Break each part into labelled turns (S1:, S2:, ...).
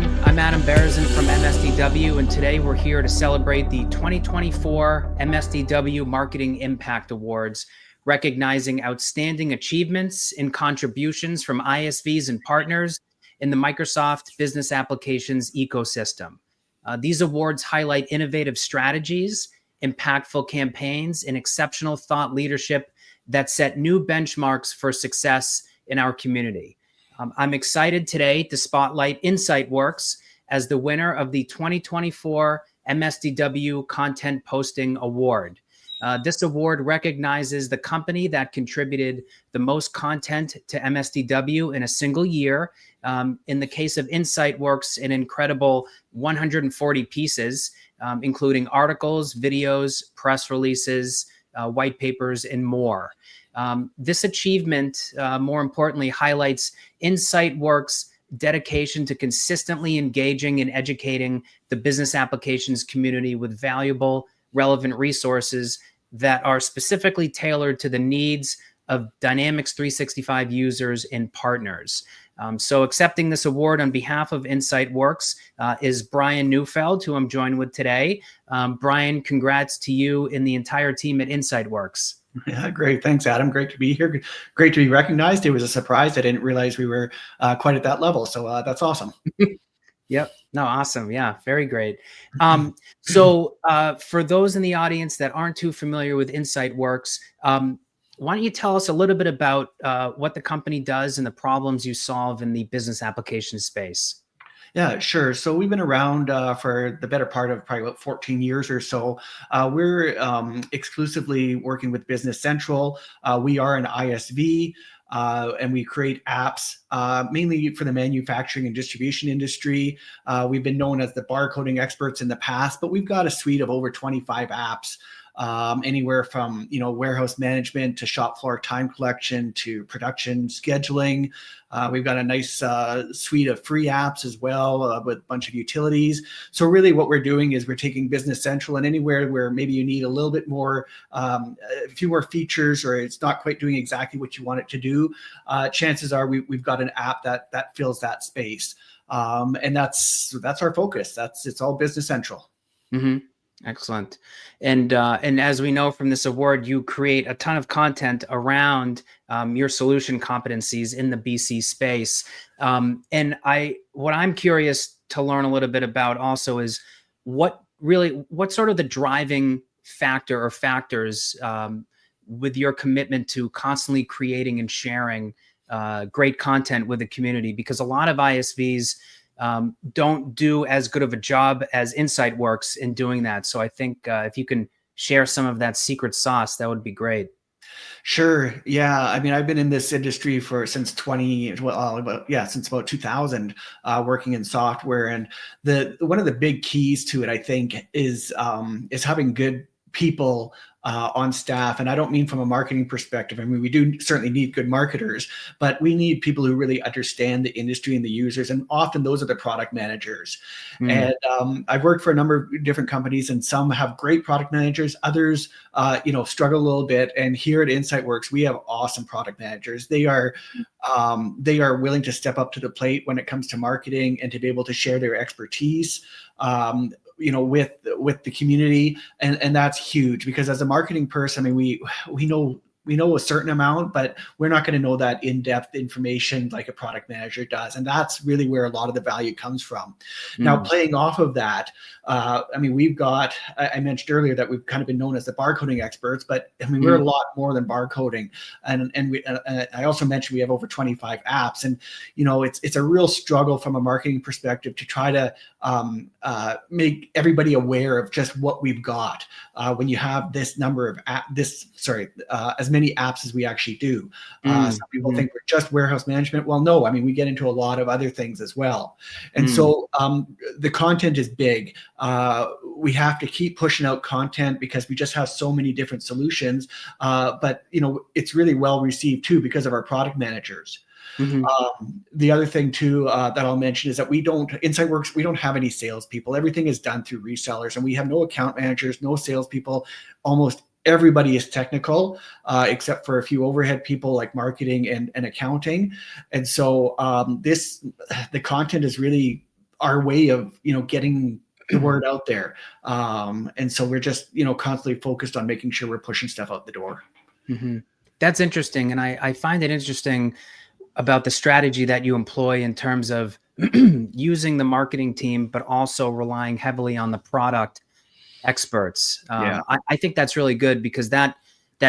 S1: everyone. I'm Adam Beresin from MSDW, and today we're here to celebrate the 2024 MSDW Marketing Impact Awards, recognizing outstanding achievements and contributions from ISVs and partners in the Microsoft Business Applications ecosystem. These awards highlight innovative strategies, impactful campaigns, and exceptional thought leadership that set new benchmarks for success in our community. I'm excited today to spotlight InsightWorks as the winner of the 2024 MSDW Content Posting Award. This award recognizes the company that contributed the most content to MSDW in a single year. In the case of InsightWorks, an incredible 140 pieces, including articles, videos, press releases, white papers, and more. This achievement, more importantly, highlights InsightWorks' dedication to consistently engaging and educating the business applications community with valuable, relevant resources that are specifically tailored to the needs of Dynamics 365 users and partners. So accepting this award on behalf of InsightWorks is Brian Neufeld, who I'm joined with today. Brian, congrats to you and the entire team at InsightWorks.
S2: Yeah, great. Thanks, Adam. Great to be here. Great to be recognized. It was a surprise. I didn't realize we were quite at that level. So that's awesome.
S1: Yep. No, awesome. Yeah, very great. So for those in the audience that aren't too familiar with InsightWorks, why don't you tell us a little bit about what the company does and the problems you solve in the business application space?
S2: Yeah, sure. So we've been around for the better part of probably about 14 years or so. We're exclusively working with Business Central. We are an ISV. And we create apps mainly for the manufacturing and distribution industry. We've been known as the barcoding experts in the past, but we've got a suite of over 25 apps, anywhere from warehouse management to shop floor time collection to production scheduling. We've got a nice suite of free apps as well with a bunch of utilities. So really what we're doing is we're taking Business Central and anywhere where maybe you need a little bit more, a few more features, or it's not quite doing exactly what you want it to do, chances are we've got an app that fills that space. And that's our focus. It's all Business Central.
S1: Mm-hmm. Excellent. And as we know from this award, you create a ton of content around your solution competencies in the BC space. And what I'm curious to learn a little bit about also is what's sort of the driving factor or factors with your commitment to constantly creating and sharing great content with the community, because a lot of ISVs don't do as good of a job as InsightWorks in doing that. So I think if you can share some of that secret sauce, that would be great.
S2: Sure. Yeah. I mean, I've been in this industry since about 2000, working in software. And one of the big keys to it, I think, is having good people on staff. And I don't mean from a marketing perspective. I mean, we do certainly need good marketers, but we need people who really understand the industry and the users. And often those are the product managers. And I've worked for a number of different companies, and some have great product managers. Others, struggle a little bit. And here at InsightWorks, we have awesome product managers. They are willing to step up to the plate when it comes to marketing and to be able to share their expertise with the community, and that's huge, because as a marketing person, I mean, we know a certain amount, but we're not going to know that in-depth information like a product manager does. And that's really where a lot of the value comes from. Now, playing off of that, I mean, I mentioned earlier that we've kind of been known as the barcoding experts, but I mean, we're a lot more than barcoding. And I also mentioned we have over 25 apps, and, it's a real struggle from a marketing perspective to try to make everybody aware of just what we've got when you have this number of as many apps as we actually do. Some people think we're just warehouse management. Well, no, I mean, we get into a lot of other things as well. And so the content is big. We have to keep pushing out content because we just have so many different solutions. But, it's really well received too because of our product managers. The other thing too that I'll mention is that InsightWorks, we don't have any salespeople. Everything is done through resellers, and we have no account managers, no salespeople. Almost everybody is technical, except for a few overhead people like marketing and accounting. And so the content is really our way of, getting the word out there. And so we're just, constantly focused on making sure we're pushing stuff out the door.
S1: Mm-hmm. That's interesting. And I find it interesting about the strategy that you employ in terms of using the marketing team, but also relying heavily on the product experts.
S2: Yeah.
S1: I think that's really good because that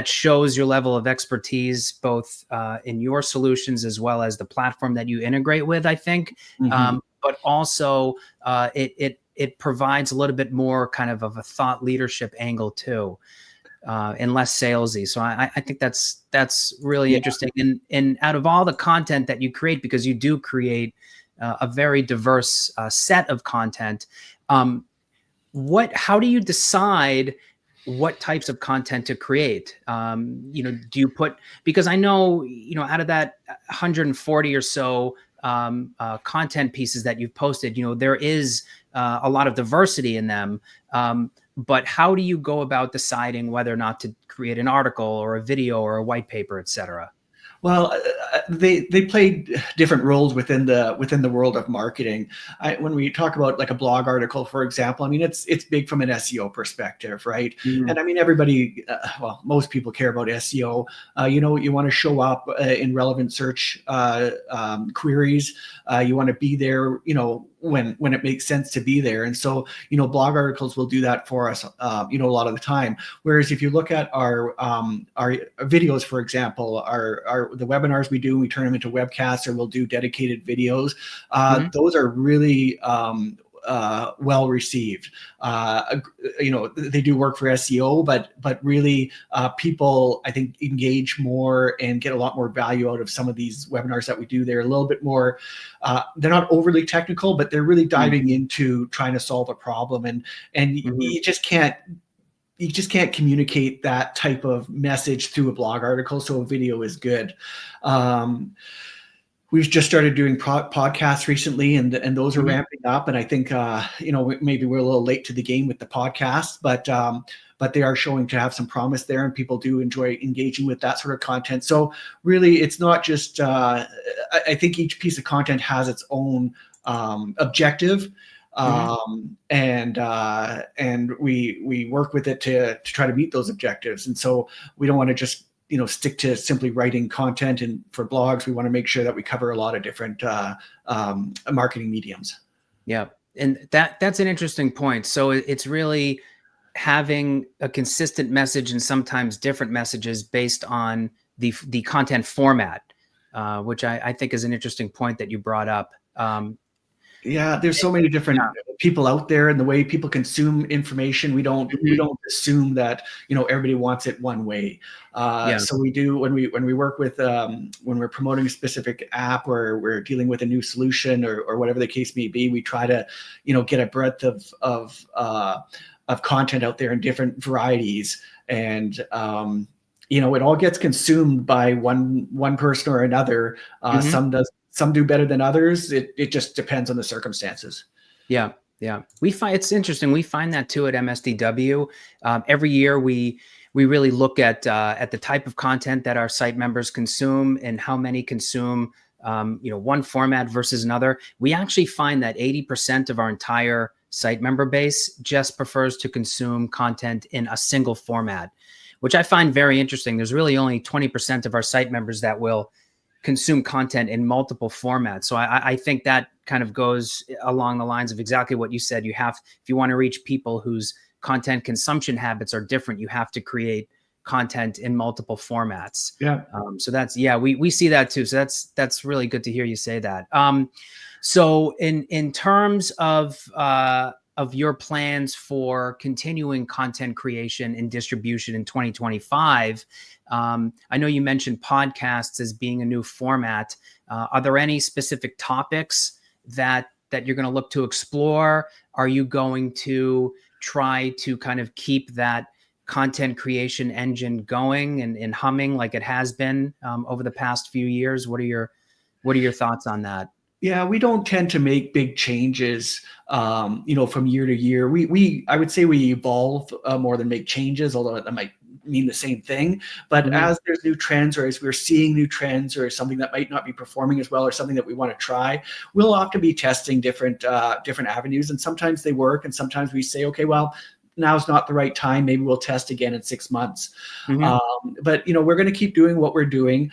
S1: shows your level of expertise, both in your solutions as well as the platform that you integrate with, I think.
S2: Mm-hmm.
S1: But also it provides a little bit more kind of a thought leadership angle too. And less salesy. So I think that's really interesting. And out of all the content that you create, because you do create a very diverse set of content, how do you decide what types of content to create? Do you put, because I know, out of that 140 or so content pieces that you've posted, there is a lot of diversity in them. But how do you go about deciding whether or not to create an article or a video or a white paper, et cetera?
S2: Well, they play different roles within the world of marketing. When we talk about like a blog article, for example, I mean it's big from an SEO perspective, right?
S1: Mm-hmm.
S2: And I mean everybody, most people care about SEO. You want to show up in relevant search queries. You want to be there, when it makes sense to be there. And so, blog articles will do that for us, a lot of the time. Whereas if you look at our videos, for example, the webinars we turn them into webcasts, or we'll do dedicated videos. Those are really well received. They do work for SEO, but really people, I think, engage more and get a lot more value out of some of these webinars that we do. They're a little bit more, they're not overly technical, but they're really diving into trying to solve a problem. And you just can't communicate that type of message through a blog article. So a video is good. We've just started doing podcasts recently, and those are ramping up. And I think, maybe we're a little late to the game with the podcast, but they are showing to have some promise there, and people do enjoy engaging with that sort of content. So really, it's not just, I think each piece of content has its own objective. And we work with it to try to meet those objectives. And so we don't want to just, stick to simply writing content. And for blogs, we want to make sure that we cover a lot of different marketing mediums. Yeah.
S1: And that's an interesting point. So it's really having a consistent message and sometimes different messages based on the content format, which I think is an interesting point that you brought up.
S2: There's so many different people out there, and the way people consume information, we don't assume that everybody wants it one way. So we do, when we work with when we're promoting a specific app, or we're dealing with a new solution, or whatever the case may be, we try to get a breadth of content out there in different varieties, and it all gets consumed by one person or another. Some do better than others. It just depends on the circumstances.
S1: Yeah. We find it's interesting. We find that too at MSDW. Every year we really look at the type of content that our site members consume and how many consume one format versus another. We actually find that 80% of our entire site member base just prefers to consume content in a single format, which I find very interesting. There's really only 20% of our site members that will consume content in multiple formats. So I think that kind of goes along the lines of exactly what you said. If you want to reach people whose content consumption habits are different, you have to create content in multiple formats. So that's, we see that too. So that's really good to hear you say that. So in terms of your plans for continuing content creation and distribution in 2025, I know you mentioned podcasts as being a new format. Are there any specific topics that you're going to look to explore? Are you going to try to kind of keep that content creation engine going and humming like it has been over the past few years? What are your thoughts on that?
S2: Yeah, we don't tend to make big changes, from year to year. I would say we evolve more than make changes, although that might mean the same thing. But as there's new trends, or as we're seeing new trends, or something that might not be performing as well, or something that we want to try, we'll often be testing different avenues. And sometimes they work, and sometimes we say, okay, well, now's not the right time. Maybe we'll test again in 6 months. But we're going to keep doing what we're doing.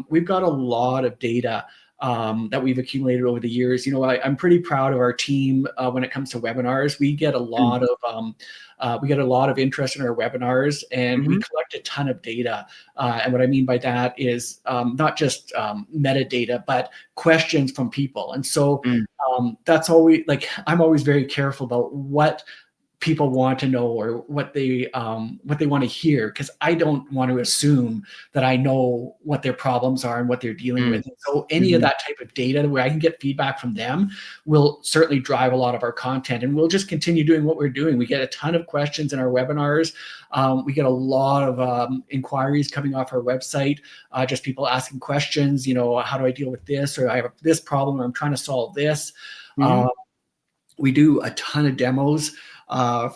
S2: We've got a lot of data that we've accumulated over the years. I'm pretty proud of our team when it comes to webinars. We get a lot of interest in our webinars, and we collect a ton of data. And what I mean by that is not just metadata, but questions from people. And so that's always, like, I'm always very careful about what people want to know, or what they want to hear, because I don't want to assume that I know what their problems are and what they're dealing with. And so any of that type of data where I can get feedback from them will certainly drive a lot of our content, and we'll just continue doing what we're doing. We get a ton of questions in our webinars. We get a lot of inquiries coming off our website, just people asking questions, how do I deal with this, or I have this problem, or I'm trying to solve this. We do a ton of demos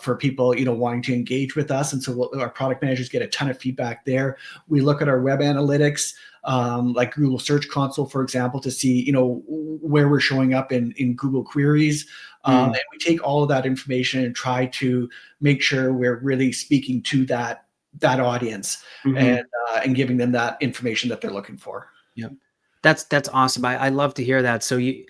S2: for people, wanting to engage with us. And so our product managers get a ton of feedback there. We look at our web analytics, like Google Search Console, for example, to see, where we're showing up in Google queries. And we take all of that information and try to make sure we're really speaking to that audience, and giving them that information that they're looking for.
S1: Yep. That's awesome. I love to hear that. So you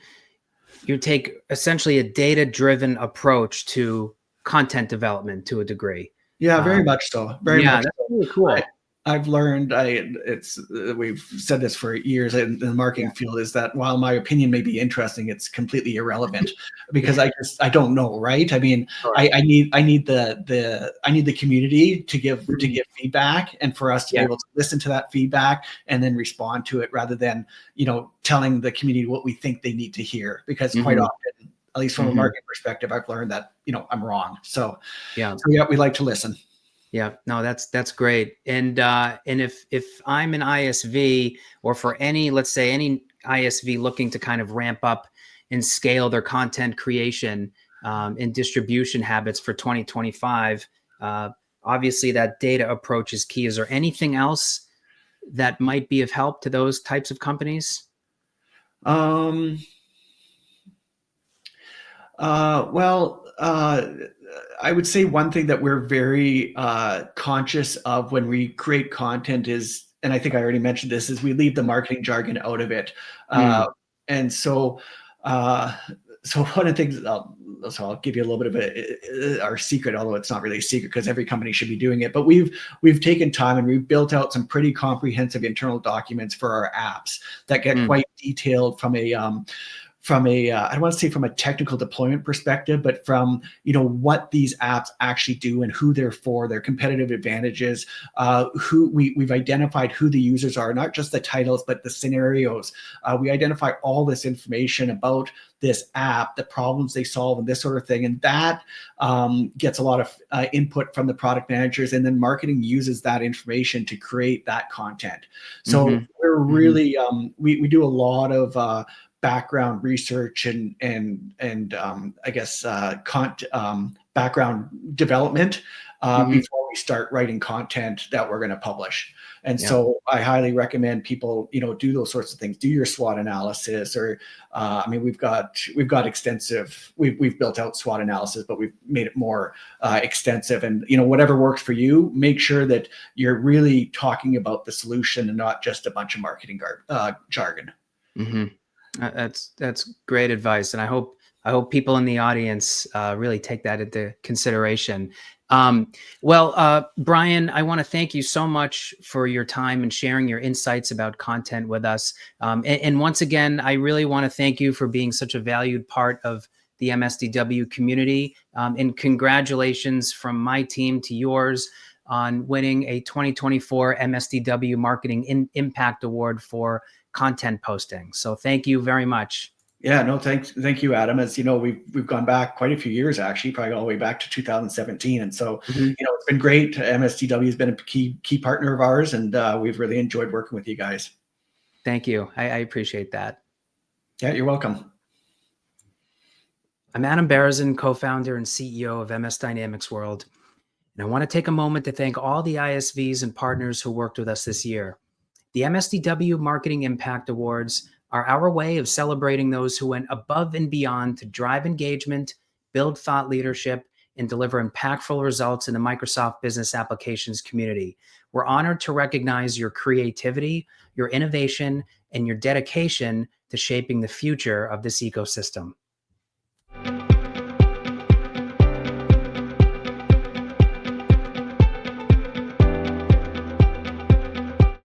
S1: take essentially a data-driven approach to content development to a degree.
S2: Yeah, very much so. Very much.
S1: That's really cool.
S2: I've learned, we've said this for years in the marketing field, is that while my opinion may be interesting, it's completely irrelevant, because I don't know, right? I mean, I need the community to give feedback, and for us to be able to listen to that feedback and then respond to it, rather than telling the community what we think they need to hear, because quite often, at least from a marketing perspective, I've learned that I'm wrong. So we like to listen.
S1: Yeah, no, that's great. And if I'm an ISV, or for let's say any ISV looking to kind of ramp up and scale their content creation and distribution habits for 2025, obviously that data approach is key. Is there anything else that might be of help to those types of companies?
S2: I would say one thing that we're very conscious of when we create content is, and I think I already mentioned this, is we leave the marketing jargon out of it. And so one of the things, so I'll give you a little bit of our secret, although it's not really a secret because every company should be doing it. But we've taken time and we've built out some pretty comprehensive internal documents for our apps that get quite detailed from a I don't want to say from a technical deployment perspective, but from, what these apps actually do and who they're for, their competitive advantages, who we've identified who the users are, not just the titles, but the scenarios. We identify all this information about this app, the problems they solve, and this sort of thing. And that gets a lot of input from the product managers, and then marketing uses that information to create that content. So we're really, we do a lot of background research and I guess background development before we start writing content that we're going to publish. And so I highly recommend people, do those sorts of things. Do your SWOT analysis, or we've got extensive. We've built out SWOT analysis, but we've made it more extensive. And whatever works for you, make sure that you're really talking about the solution and not just a bunch of marketing jargon.
S1: That's great advice, and I hope people in the audience really take that into consideration. Brian, I want to thank you so much for your time and sharing your insights about content with us. And once again, I really want to thank you for being such a valued part of the MSDW community. And congratulations from my team to yours on winning a 2024 MSDW Marketing Impact Award for content posting. So thank you very much.
S2: Yeah, no, thank you, Adam. As you know, we've gone back quite a few years, actually, probably all the way back to 2017. And so, it's been great. MSDW has been a key partner of ours, and we've really enjoyed working with you guys.
S1: Thank you. I appreciate that.
S2: Yeah, you're welcome.
S1: I'm Adam Berezin, co-founder and CEO of MS Dynamics World. And I want to take a moment to thank all the ISVs and partners who worked with us this year. The MSDW Marketing Impact Awards are our way of celebrating those who went above and beyond to drive engagement, build thought leadership, and deliver impactful results in the Microsoft Business Applications community. We're honored to recognize your creativity, your innovation, and your dedication to shaping the future of this ecosystem.